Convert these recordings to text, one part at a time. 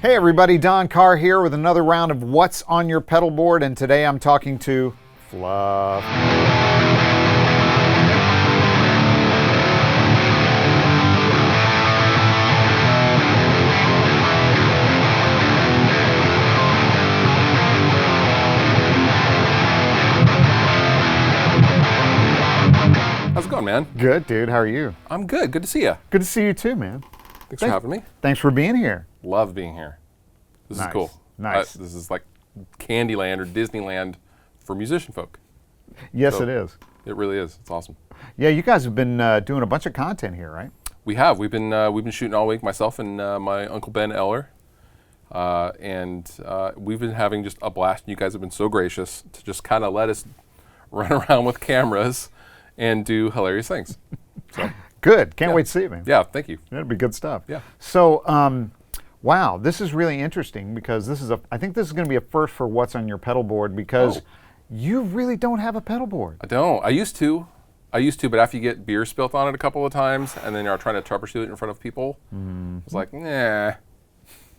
Hey everybody, Don Carr here with another round of What's on Your Pedal Board, and today I'm talking to Fluff. How's it going, man? Good, dude. How are you? I'm good. Good to see you. Good to see you too, man. Thanks for having me. Thanks for being here. Love being here. This is cool. Nice. This is like Candyland or Disneyland for musician folk. Yes, So- it is. It really is. It's awesome. Yeah, you guys have been doing a bunch of content here, right? We have. We've been shooting all week. Myself and my uncle Ben Eller, and we've been having just a blast. You guys have been so gracious to just kind of let us run around with cameras and do hilarious things. So Good. Can't Yeah. wait to see it, man. yeah, thank you. That'd be good stuff. Yeah. So, wow, this is really interesting because I think this is going to be a first for What's on Your Pedal Board because Oh. you really don't have a pedal board. I don't. I used to, but after you get beer spilt on it a couple of times and then you're trying to troubleshoot it in front of people, it's like, nah,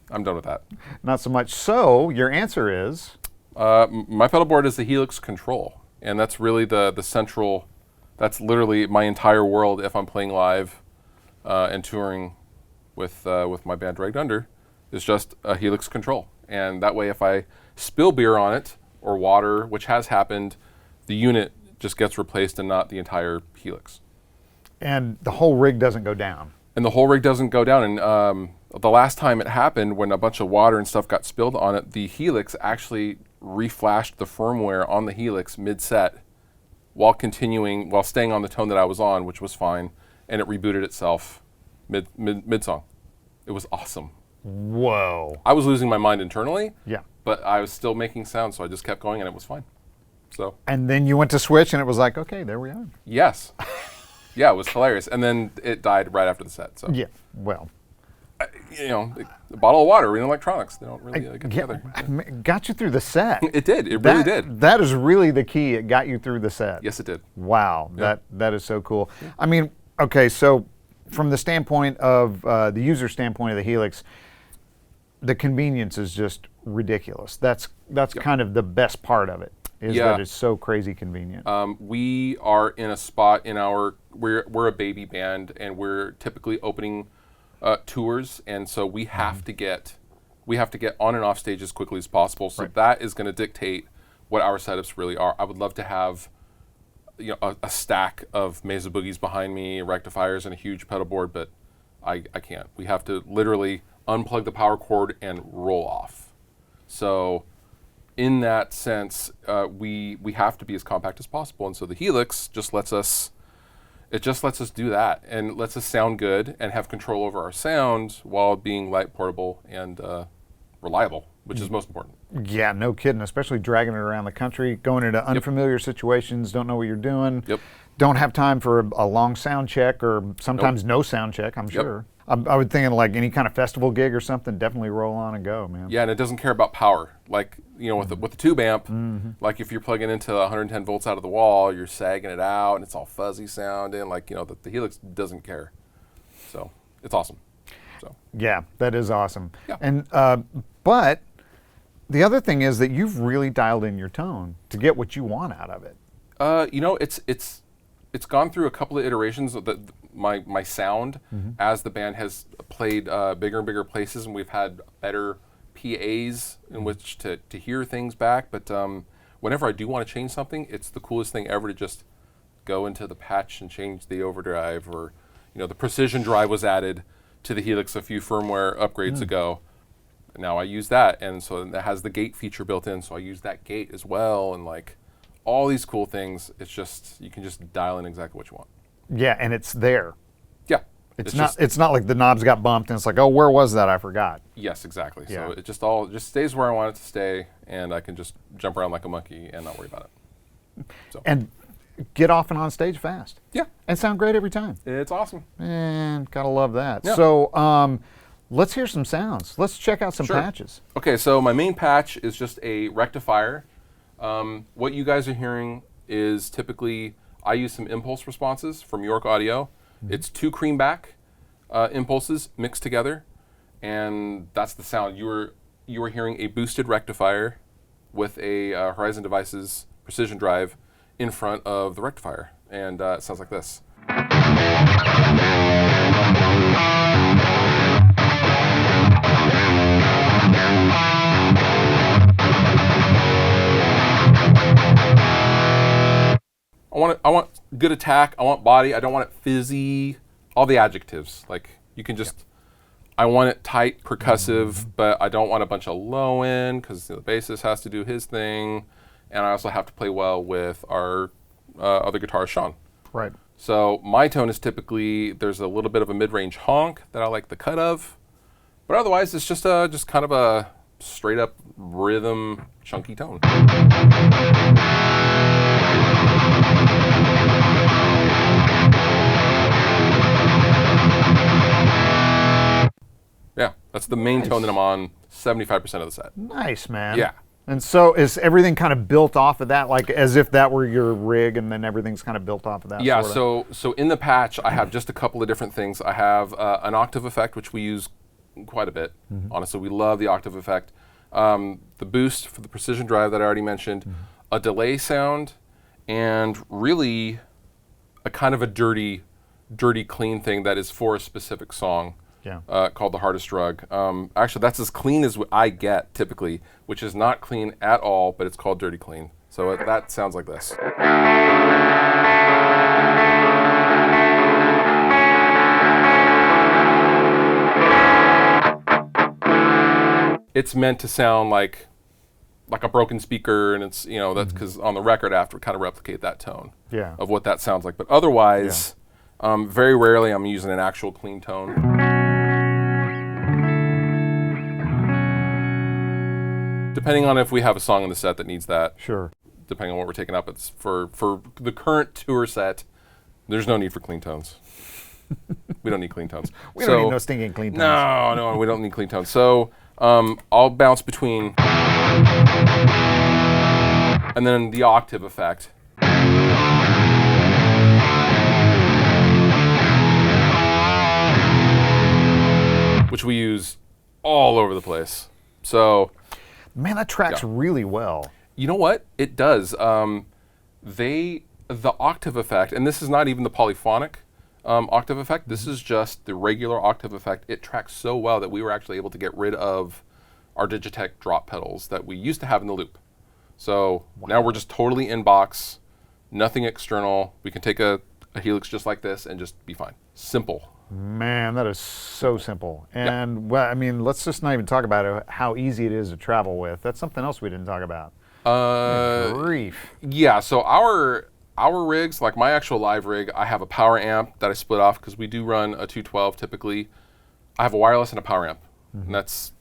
I'm done with that. Not so much. So, your answer is? My pedal board is the Helix Control, and that's really the central, that's literally my entire world if I'm playing live and touring with my band Dragged Under, is just a Helix Control. And that way if I spill beer on it or water, which has happened, the unit just gets replaced and not the entire Helix. And the whole rig doesn't go down. And the whole rig doesn't go down. And the last time it happened, when a bunch of water and stuff got spilled on it, the Helix actually reflashed the firmware on the Helix mid-set while staying on the tone that I was on, which was fine, and it rebooted itself mid-song. It was awesome. Whoa. I was losing my mind internally, Yeah. but I was still making sound, so I just kept going, and it was fine. So, And then you went to switch, and it was like, okay, there we are. yes. Yeah, it was hilarious. And then it died right after the set. So, Yeah. Well, a bottle of water in electronics, they don't really get together. got you through the set. It did. It really did. That is really the key. It got you through the set. Yes, it did. Wow. Yeah. That is so cool. I mean, okay, so from the standpoint of the user standpoint of the Helix, the convenience is just ridiculous. That's kind of the best part of it. Is Yeah. that it's so crazy convenient. We are in a spot in we're a baby band, and we're typically opening tours, and so we have to get on and off stage as quickly as possible. So Right. that is going to dictate what our setups really are. I would love to have a stack of Mesa Boogies behind me, rectifiers, and a huge pedal board, but I can't. We have to literally unplug the power cord and roll off. So in that sense, we have to be as compact as possible, and so the Helix just lets us do that and lets us sound good and have control over our sound while being light, portable, and reliable, which is most important. Yeah, no kidding. Especially dragging it around the country, going into unfamiliar situations, don't know what you're doing. Yep. Don't have time for a long sound check, or sometimes no sound check, I'm sure. I would think like any kind of festival gig or something, definitely roll on and go, man. Yeah, and it doesn't care about power. Like, with the tube amp, like if you're plugging into 110 volts out of the wall, you're sagging it out and it's all fuzzy sounding. Like, the Helix doesn't care. So it's awesome. So Yeah, that is awesome. Yeah. And but the other thing is that you've really dialed in your tone to get what you want out of it. it's gone through a couple of iterations of my sound as the band has played bigger and bigger places, and we've had better PAs in which to hear things back. But whenever I do want to change something, it's the coolest thing ever to just go into the patch and change the overdrive, or the precision drive was added to the Helix a few firmware upgrades ago. Now I use that, and so it has the gate feature built in, so I use that gate as well, and like all these cool things. It's just, you can just dial in exactly what you want. Yeah, and it's there. Yeah. It's not like the knobs got bumped and it's like, oh, where was that? I forgot. Yes, exactly. Yeah. So it just stays where I want it to stay, and I can just jump around like a monkey and not worry about it. So. And get off and on stage fast. Yeah. And sound great every time. It's awesome. And gotta love that. Yeah. So let's hear some sounds. Let's check out some Sure. patches. Okay, so my main patch is just a rectifier. What you guys are hearing is typically, I use some impulse responses from York Audio. It's 2 creamback impulses mixed together, and that's the sound. You were hearing a boosted rectifier with a Horizon Devices precision drive in front of the rectifier, and it sounds like this. I want good attack. I want body. I don't want it fizzy. All the adjectives. Like you can just. I want it tight, percussive, but I don't want a bunch of low end because the bassist has to do his thing, and I also have to play well with our other guitarist Sean. Right. So my tone is typically there's a little bit of a mid-range honk that I like the cut of, but otherwise it's just kind of a straight up rhythm chunky tone. Yeah, that's the main tone that I'm on 75% of the set. Nice, man. Yeah. And so is everything kind of built off of that, like as if that were your rig, and then everything's kind of built off of that? Yeah, sort of? so in the patch, I have just a couple of different things. I have an octave effect, which we use quite a bit. Honestly, we love the octave effect. The boost for the precision drive that I already mentioned, a delay sound, and really a kind of a dirty, clean thing that is for a specific song. Yeah. Called The Hardest Drug. Actually, that's as clean as I get typically, which is not clean at all, but it's called Dirty Clean. So that sounds like this. It's meant to sound like a broken speaker, and it's, that's because on the record I have to kind of replicate that tone of what that sounds like. But otherwise, very rarely I'm using an actual clean tone. Depending on if we have a song in the set that needs that. Sure. Depending on what we're taking up, it's for the current tour set, there's no need for clean tones. We don't need clean tones. We don't need no stinking clean tones. No, we don't need clean tones. So I'll bounce between, and then the octave effect. Which we use all over the place. So. Man, that tracks really well. You know what? It does. The octave effect, and this is not even the polyphonic octave effect. This is just the regular octave effect. It tracks so well that we were actually able to get rid of our Digitech drop pedals that we used to have in the loop. So now we're just totally in box, nothing external. We can take a Helix just like this and just be fine. Simple. Man, that is so simple. And well, I mean, let's just not even talk about it, how easy it is to travel with. That's something else we didn't talk about. Good grief. Yeah, so our rigs, like my actual live rig, I have a power amp that I split off because we do run a 212 typically. I have a wireless and a power amp, and that's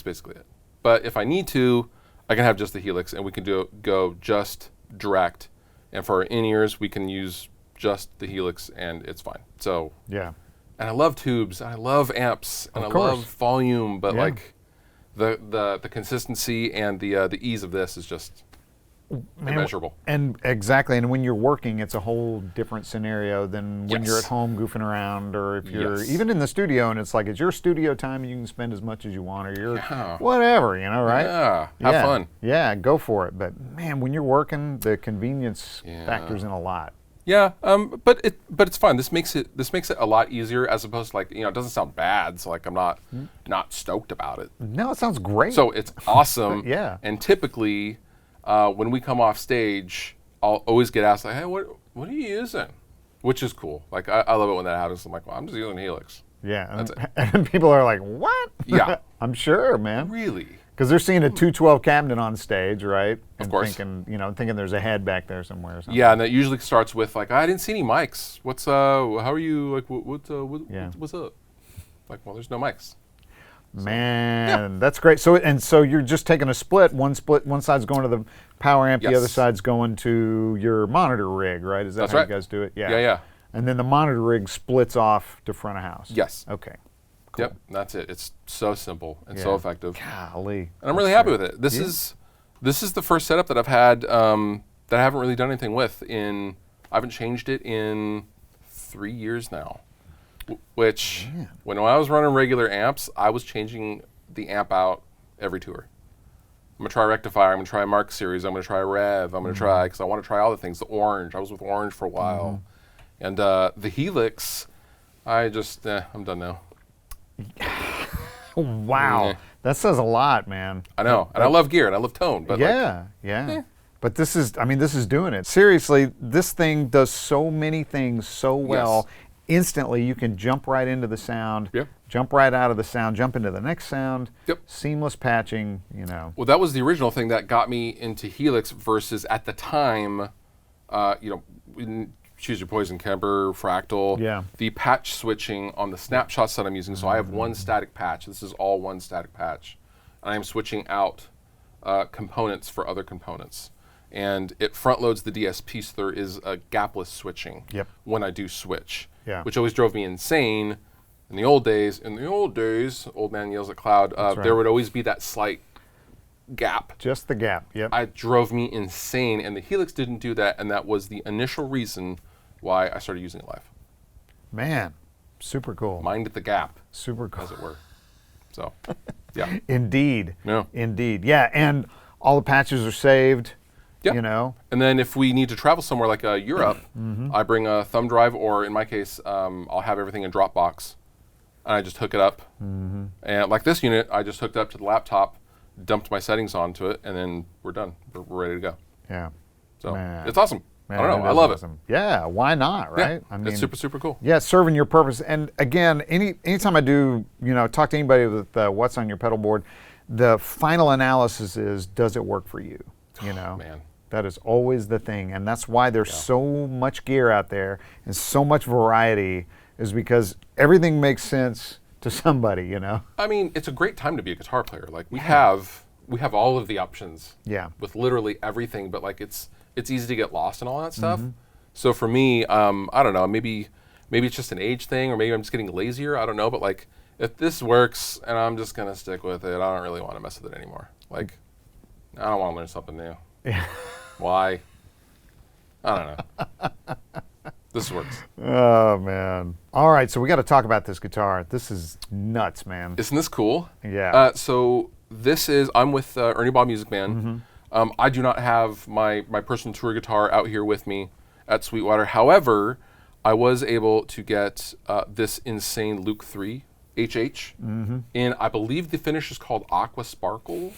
basically it. But if I need to, I can have just the Helix, and we can go just direct. And for our in-ears, we can use just the Helix, and it's fine. So yeah. And I love tubes, and I love amps, and I love volume, but like the consistency and the ease of this is just immeasurable. And exactly, and when you're working, it's a whole different scenario than when you're at home goofing around, or if you're even in the studio, and it's like it's your studio time, and you can spend as much as you want, or you're whatever, right? Yeah, have fun. Yeah, go for it. But man, when you're working, the convenience factors in a lot. Yeah, but it's fine. This makes it a lot easier, as opposed to it doesn't sound bad. So like I'm not stoked about it. No, it sounds great. So it's awesome. Yeah. And typically, when we come off stage, I'll always get asked like, "Hey, what are you using?" Which is cool. Like I love it when that happens. I'm like, "Well, I'm just using Helix." Yeah. And people are like, "What?" Yeah. I'm sure, man. Really. Because they're seeing a 212 cabinet on stage, right? Of course. Thinking there's a head back there somewhere or something. Yeah, and that usually starts with like, I didn't see any mics. What's how are you? Like, what's up? Like, well, there's no mics. Man, that's great. So you're just taking a split. One side's going to the power amp, the other side's going to your monitor rig, right? Is that how you guys do it? Yeah. Yeah. And then the monitor rig splits off to front of house. Yes. Okay. Cool. Yep, that's it. It's so simple and so effective. Golly. And I'm really happy with it. This is the first setup that I've had that I haven't really done anything with I haven't changed it in 3 years now. which when I was running regular amps, I was changing the amp out every tour. I'm going to try rectifier. I'm going to try a Mark series. I'm going to try a Rev. I'm going to try, because I want to try all the things. The Orange. I was with Orange for a while. And the Helix, I'm done now. Wow. That says a lot, man. I know. And I love gear and I love tone. But yeah. But this is doing it. Seriously, this thing does so many things so well. Yes. Instantly, you can jump right into the sound, Yep. jump right out of the sound, jump into the next sound. Yep. Seamless patching, Well, that was the original thing that got me into Helix versus at the time, Choose Your Poison, Kemper, Fractal. Yeah. The patch switching on the snapshots that I'm using. So I have one static patch. This is all one static patch. And I'm switching out components for other components. And it front loads the DSP, so there is a gapless switching when I do switch. Yeah. Which always drove me insane. In the old days, Old Man Yells at Cloud, there would always be that slight gap. Just the gap, yep. It drove me insane, and the Helix didn't do that, and that was the initial reason why I started using it live. Man, super cool. Mind the gap, super cool. as it were. So, yeah. Indeed. Yeah. Indeed. Yeah, and all the patches are saved. Yep. And then if we need to travel somewhere like Europe, I bring a thumb drive, or in my case, I'll have everything in Dropbox, and I just hook it up. And like this unit, I just hooked up to the laptop, dumped my settings onto it, and then we're done. We're ready to go. Yeah. So Man. it's awesome. Man, I don't know. I love it. Yeah, why not, right? Yeah, it's super, super cool. Yeah, it's serving your purpose. And again, anytime I do, talk to anybody with what's on your pedal board, the final analysis is, does it work for you? Man. That is always the thing, and that's why there's so much gear out there and so much variety, is because everything makes sense to somebody, I mean, it's a great time to be a guitar player. Like we have all of the options. Yeah. With literally everything, but like it's easy to get lost in all that stuff. So for me, I don't know, maybe it's just an age thing, or maybe I'm just getting lazier. I don't know, but like if this works and I'm just gonna stick with it, I don't really want to mess with it anymore. Like I don't want to learn something new. Why? I don't know. This works. Oh, man. All right, so we got to talk about this guitar. This is nuts, man. Isn't this cool? Yeah. So this is, I'm with Ernie Bob Music Band. I do not have my personal tour guitar out here with me at Sweetwater. However, I was able to get this insane Luke 3 HH. And I believe the finish is called Aqua Sparkle.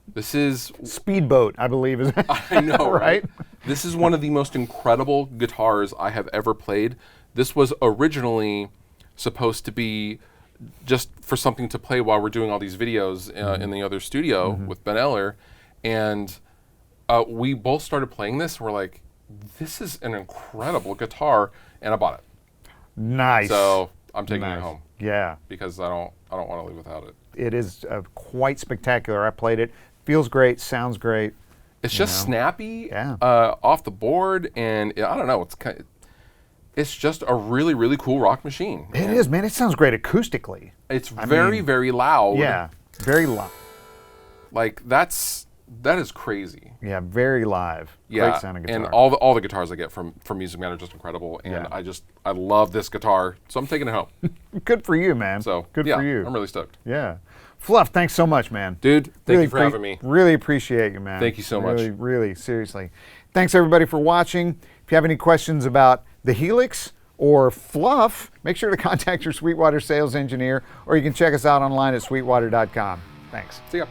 This is Speedboat, I believe, is I know, right? This is one of the most incredible guitars I have ever played. This was originally supposed to be just for something to play while we're doing all these videos in the other studio with Ben Eller. And we both started playing this, and we're like, this is an incredible guitar, and I bought it. Nice. So I'm taking it home. Yeah. Because I don't want to live without it. It is quite spectacular. I played it. Feels great, sounds great. It's just snappy off the board, and I don't know. It's just a really, really cool rock machine. It is, man. It sounds great acoustically. It's very, very loud. Yeah, very loud. Like that is crazy. Yeah, very live. Yeah, Great sounding guitar. and all the guitars I get from Music Man are just incredible, and I love this guitar, so I'm taking it home. Good for you, man. So good for you. I'm really stoked. Yeah. Fluff, thanks so much, man. Dude, thank you for having me. Really appreciate you, man. Thank you so much. Really, seriously. Thanks, everybody, for watching. If you have any questions about the Helix or Fluff, make sure to contact your Sweetwater sales engineer, or you can check us out online at sweetwater.com. Thanks. See ya.